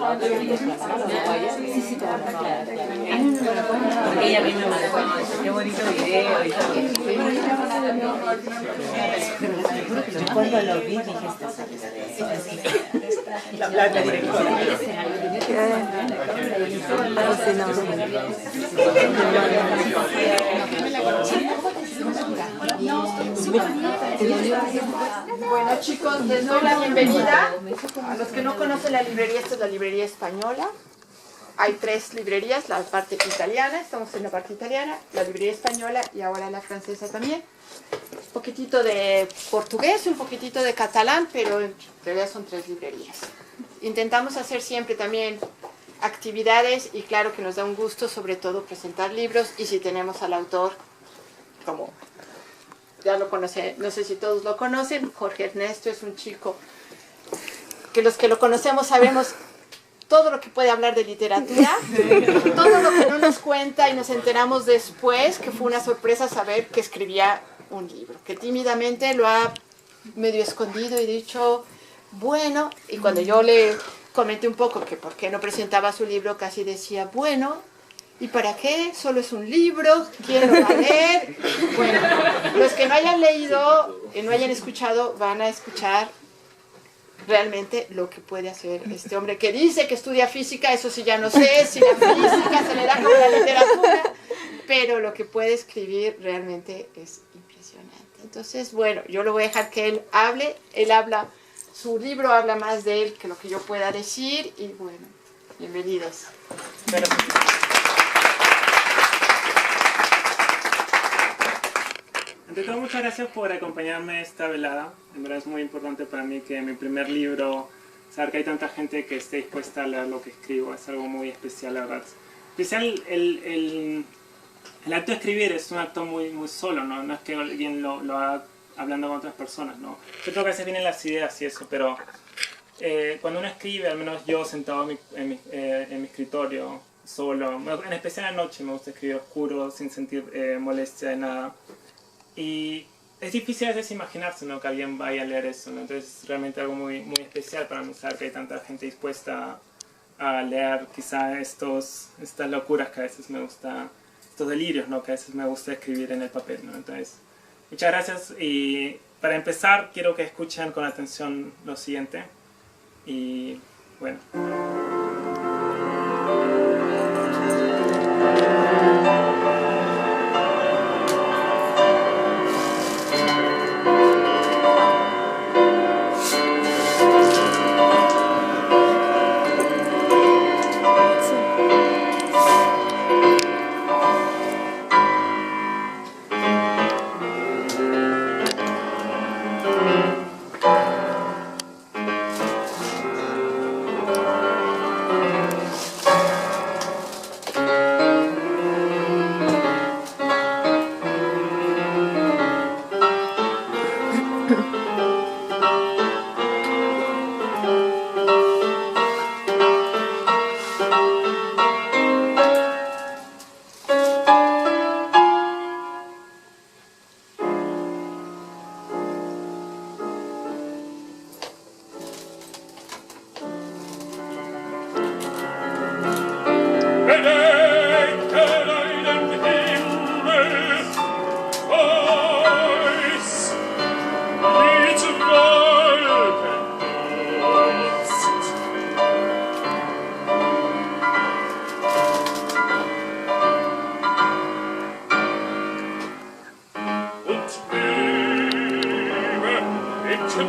Sí, sí, claro. Porque ella a mí me mandó qué bonito video y todo. Cuando lo vi dije la blanca directora. Bueno chicos, les doy la bienvenida. A los que no conocen la librería, esta es la librería española. Hay tres librerías, la parte italiana, estamos en la parte italiana, la librería española y ahora la francesa también. Un poquitito de portugués, un poquitito de catalán, pero en realidad son tres librerías. Intentamos hacer siempre también actividades y claro que nos da un gusto sobre todo presentar libros y si tenemos al autor, como ya lo conocen, no sé si todos lo conocen, Jorge Ernesto es un chico que los que lo conocemos sabemos todo lo que puede hablar de literatura, todo lo que no nos cuenta y nos enteramos después, que fue una sorpresa saber que escribía un libro, que tímidamente lo ha medio escondido y dicho, bueno, y cuando yo le comenté un poco que por qué no presentaba su libro, casi decía, bueno, ¿y para qué? Solo es un libro, ¿quién lo va a leer? Bueno, los que no hayan leído y no hayan escuchado van a escuchar realmente lo que puede hacer este hombre que dice que estudia física, eso sí ya no sé, si la física se le da como la literatura, pero lo que puede escribir realmente es impresionante. Entonces, bueno, yo lo voy a dejar que él hable, él habla, su libro habla más de él que lo que yo pueda decir y bueno, bienvenidos. Bueno. Ante todo, muchas gracias por acompañarme esta velada. En verdad es muy importante para mí que mi primer libro, saber que hay tanta gente que esté dispuesta a leer lo que escribo, es algo muy especial, la verdad. Especial el acto de escribir es un acto muy solo, ¿no? No es que alguien lo haga hablando con otras personas, ¿no? Yo creo que a veces vienen las ideas y eso, pero cuando uno escribe, al menos yo sentado en mi escritorio, solo, en especial en la noche me gusta escribir oscuro, sin sentir molestia de nada. Y es difícil a veces imaginarse, ¿no?, que alguien vaya a leer eso, ¿no? Entonces es realmente algo muy especial para mí saber que hay tanta gente dispuesta a leer quizá estas locuras que a veces me gusta, estos delirios, ¿no?, que a veces me gusta escribir en el papel, ¿no? Entonces, muchas gracias y para empezar quiero que escuchen con atención lo siguiente y bueno. Und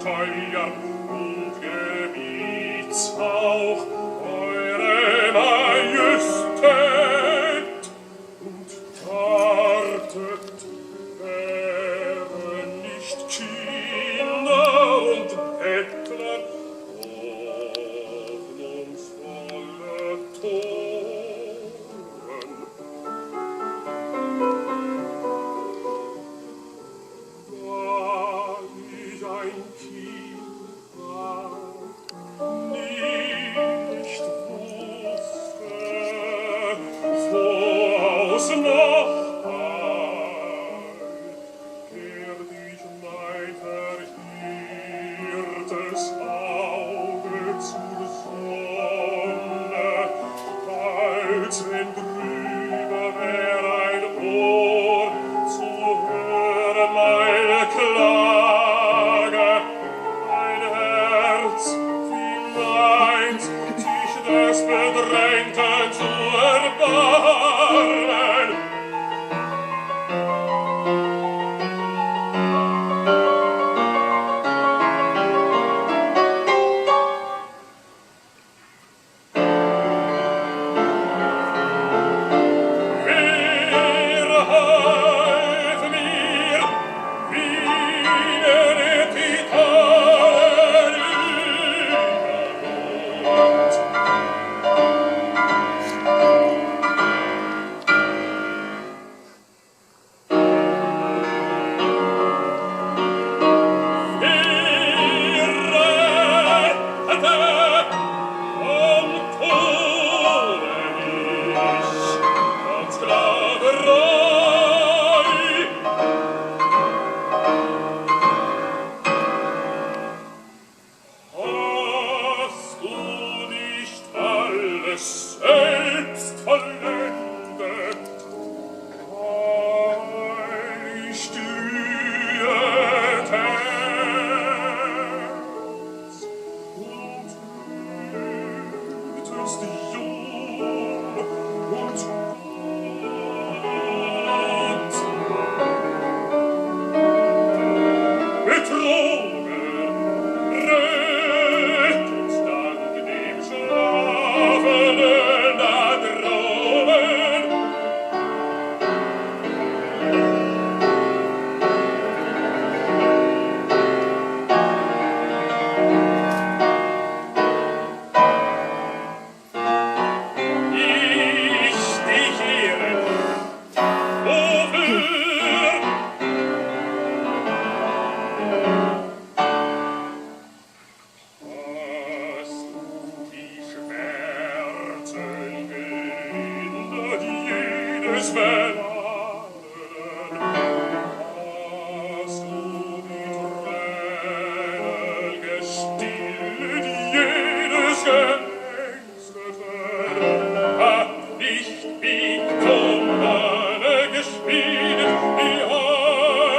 Steuern und Gebietshauch, Eure Majestät, und wartet, wären nicht Kinder und Bettler, hoffnungsvolle Toren. War ich ein Kind war, nicht wusste, voraus noch kehrt ich mein verirrtes Auge zur Sonne, als wenn drüber wär ein Ohr zu hören meine Klage, ein Herz wie meins, sich des Bedrängten zu erbarmen. Wer half mir, wie die Titanen überrollt? Hast du nicht alles selbst vollendet? Heilig glühet Herz und hütest jung und gut. Betrogen, rettet dank dem Schlafenden da droben. Ich dich ehren, wofür? Hast du die Schmerzen gelindert jedes Verlangen? Hast du die Tränen gestillt jedes Geängsteten? Hat nicht wie Tonane gespielt die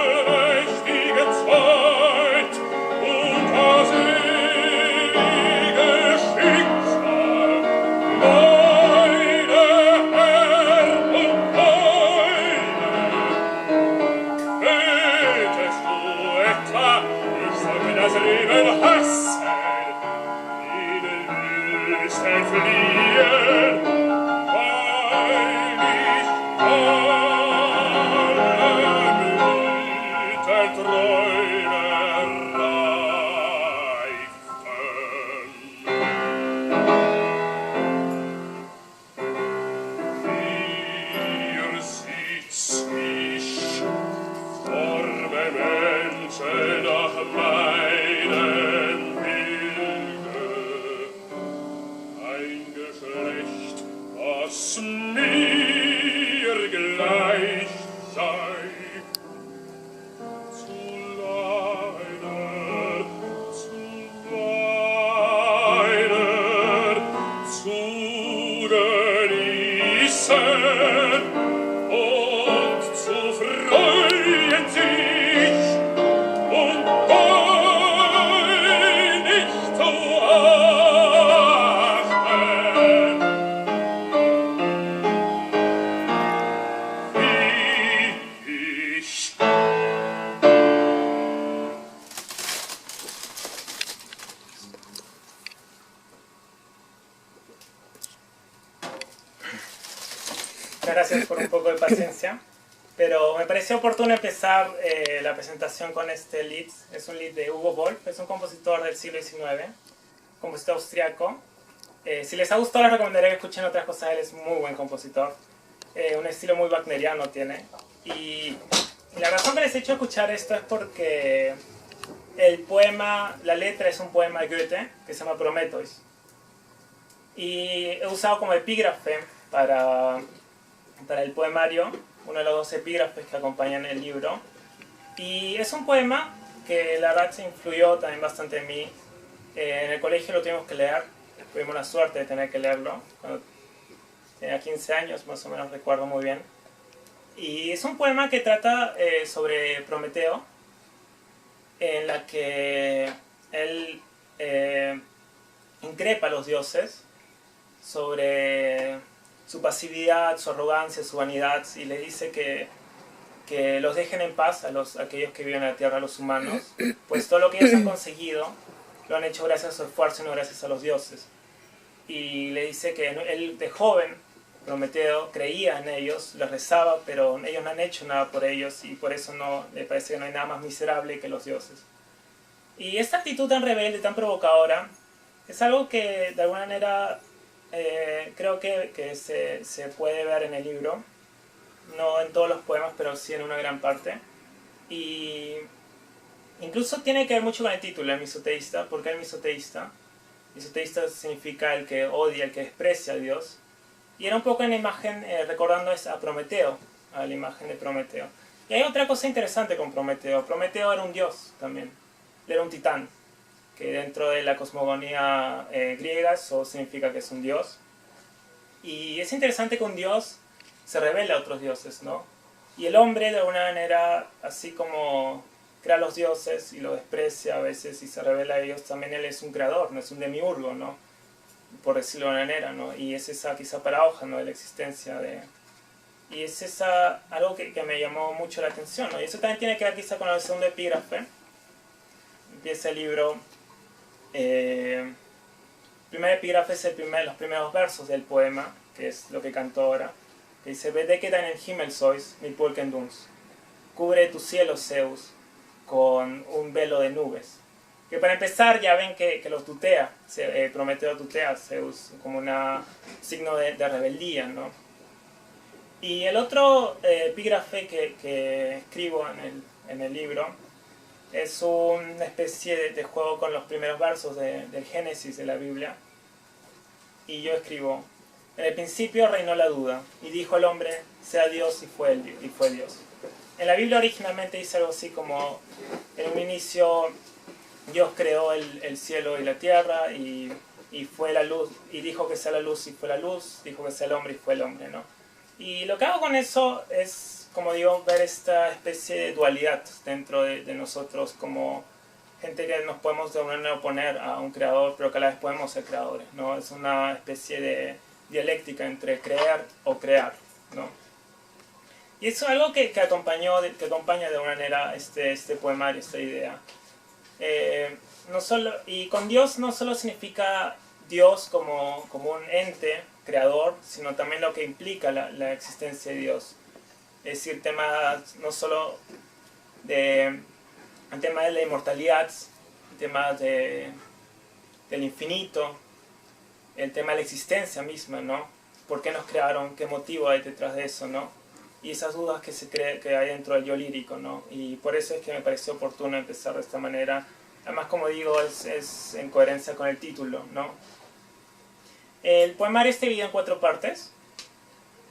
allmächtige Zeit und das ewige Schicksal, meine Herr und meine? Betest du etwa, ich sollte das Leben hassen, in Wüsten fliehen, weil ich alle Mythen Träume reiften? Hier sitz ich, forme Menschen nach meinem Bilde, ein Geschlecht, das mir gleich sei. Zu leiden, zu genießen und zu freuen sich und nicht zu achten. Wie por un poco de paciencia. Pero me pareció oportuno empezar la presentación con este lied. Es un lied de Hugo Wolf, es un compositor del siglo XIX, compositor austriaco. Si les ha gustado, les recomendaría que escuchen otras cosas de él, es muy buen compositor. Un estilo muy wagneriano tiene. Y la razón que les he hecho escuchar esto es porque el poema, la letra es un poema de Goethe que se llama Prometheus. Y he usado como epígrafe para el poemario uno de los 2 epígrafes que acompañan el libro. Y es un poema que la verdad se influyó también bastante en mí. En el colegio lo tuvimos que leer, tuvimos la suerte de tener que leerlo. Cuando tenía 15 años, más o menos recuerdo muy bien. Y es un poema que trata sobre Prometeo, en la que él increpa a los dioses sobre su pasividad, su arrogancia, su vanidad, y le dice que los dejen en paz a aquellos que viven en la tierra, a los humanos, pues todo lo que ellos han conseguido lo han hecho gracias a su esfuerzo y no gracias a los dioses. Y le dice que él de joven, Prometeo, creía en ellos, les rezaba, pero ellos no han hecho nada por ellos y por eso le parece que no hay nada más miserable que los dioses. Y esta actitud tan rebelde, tan provocadora, es algo que de alguna manera creo que se puede ver en el libro, no en todos los poemas, pero sí en una gran parte. Y incluso tiene que ver mucho con el título, el misoteísta. ¿Por qué el misoteísta? Misoteísta significa el que odia, el que desprecia a Dios. Y era un poco en la imagen, recordando a Prometeo, a la imagen de Prometeo. Y hay otra cosa interesante con Prometeo. Prometeo era un dios también, era un titán, que dentro de la cosmogonía griega eso significa que es un dios. Y es interesante que un dios se revela a otros dioses, ¿no? Y el hombre, de alguna manera, así como crea a los dioses y lo desprecia a veces y se revela a ellos, también él es un creador, no es un demiurgo, ¿no? Por decirlo de una manera, ¿no? Y es esa quizá paradoja, ¿no? De la existencia de... Y es algo que me llamó mucho la atención, ¿no? Y eso también tiene que ver quizá con el segundo epígrafe. Empieza el libro... el primer epígrafe es los primeros versos del poema, que es lo que cantó ahora, que dice: Bedeckt deinen Himmel sois mit Wolkenduns, cubre tu cielo, Zeus, con un velo de nubes. Que para empezar ya ven que los tutea, Prometeo tutea a Zeus como un signo de rebeldía, ¿no? Y el otro epígrafe que escribo en el libro es una especie de juego con los primeros versos del Génesis de la Biblia. Y yo escribo: en el principio reinó la duda, y dijo el hombre, sea Dios, y fue Dios. En la Biblia originalmente dice algo así como: en un inicio Dios creó el cielo y la tierra, y fue la luz, y dijo que sea la luz, y fue la luz, dijo que sea el hombre, y fue el hombre, ¿no? Y lo que hago con eso es, como digo, ver esta especie de dualidad dentro de nosotros, como gente que nos podemos de alguna manera oponer a un creador, pero que a la vez podemos ser creadores, ¿no? Es una especie de dialéctica entre creer o crear, ¿no? Y eso es algo que acompaña de alguna manera este poemario, esta idea. Y con Dios no solo significa Dios como un ente creador, sino también lo que implica la existencia de Dios. Es decir, temas no solo el tema de la inmortalidad, el tema del infinito, el tema de la existencia misma, ¿no? ¿Por qué nos crearon? ¿Qué motivo hay detrás de eso, no? Y esas dudas que se cree que hay dentro del yo lírico, ¿no? Y por eso es que me pareció oportuno empezar de esta manera. Además, como digo, es en coherencia con el título, ¿no? El poemario está dividido en 4 partes.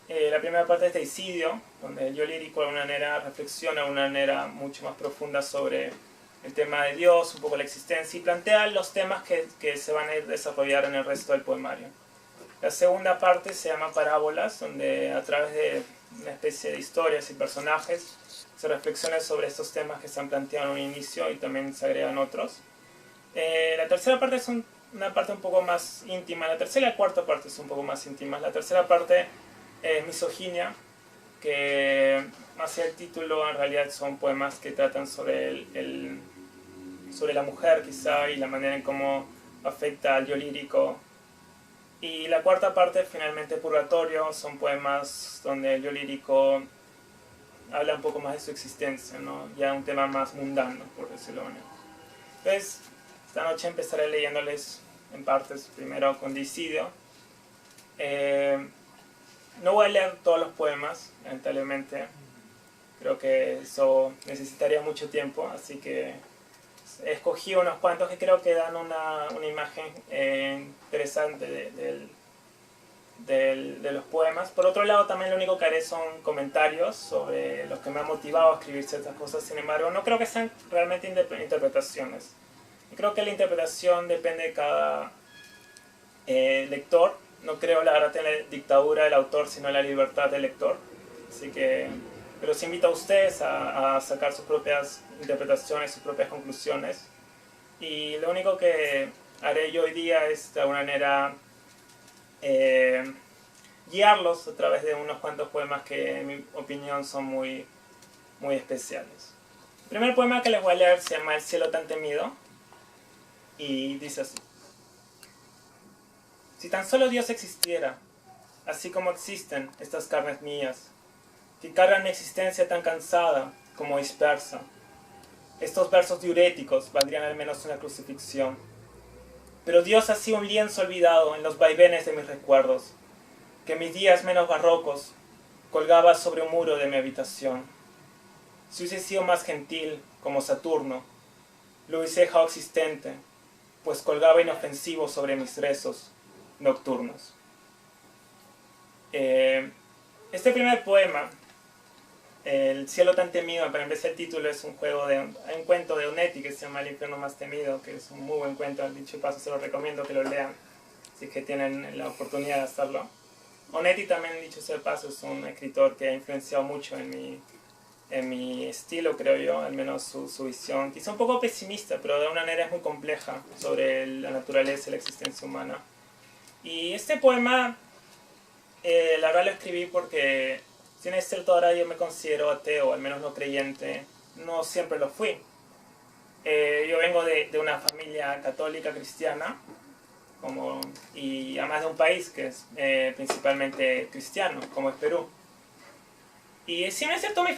La primera parte es Deicidio, donde el yo lírico de una manera reflexiona de una manera mucho más profunda sobre el tema de Dios, un poco la existencia, y plantea los temas que se van a ir desarrollar en el resto del poemario. La segunda parte se llama Parábolas, donde a través de una especie de historias y personajes se reflexiona sobre estos temas que se han planteado en un inicio y también se agregan otros. La tercera parte es una parte un poco más íntima. La tercera y la cuarta parte son un poco más íntimas. La tercera parte es Misoginia, que más allá del título en realidad son poemas que tratan sobre la mujer quizá, y la manera en cómo afecta al yo lírico Y la cuarta parte, finalmente, Purgatorio, son poemas donde el yo lírico habla un poco más de su existencia, ¿no? Ya un tema más mundano, por decirlo de alguna manera. Entonces, esta noche empezaré leyéndoles en partes, primero con Disidio. No voy a leer todos los poemas, lamentablemente. Creo que eso necesitaría mucho tiempo, así que escogí unos cuantos que creo que dan una imagen interesante de los poemas. Por otro lado, también lo único que haré son comentarios sobre los que me han motivado a escribir ciertas cosas. Sin embargo, no creo que sean realmente interpretaciones. Y creo que la interpretación depende de cada lector. No creo, la verdad, en la dictadura del autor, sino en la libertad del lector. Así que, pero os invito a ustedes a sacar sus propias interpretaciones, sus propias conclusiones. Y lo único que haré yo hoy día es, de alguna manera, guiarlos a través de unos cuantos poemas que, en mi opinión, son muy, muy especiales. El primer poema que les voy a leer se llama El cielo tan temido y dice así: si tan solo Dios existiera, así como existen estas carnes mías, que cargan mi existencia tan cansada como dispersa, estos versos diuréticos valdrían al menos una crucifixión. Pero Dios ha sido un lienzo olvidado en los vaivenes de mis recuerdos, que en mis días menos barrocos colgaba sobre un muro de mi habitación. Si hubiese sido más gentil, como Saturno, lo hubiese dejado existente, pues colgaba inofensivo sobre mis rezos nocturnos. Este primer poema, El cielo tan temido, para empezar el título, es un cuento de Onetti que se llama El infierno más temido, que es un muy buen cuento, dicho paso se lo recomiendo que lo lean, si es que tienen la oportunidad de hacerlo. Onetti también, dicho sea de paso, es un escritor que ha influenciado mucho en mi estilo, creo yo, al menos su visión, quizá un poco pesimista, pero de una manera es muy compleja sobre la naturaleza y la existencia humana. Y este poema, la verdad lo escribí porque, si es cierto, ahora yo me considero ateo, al menos no creyente, no siempre lo fui. Yo vengo de una familia católica cristiana, y además de un país que es principalmente cristiano, como es Perú. Y si no es cierto, mi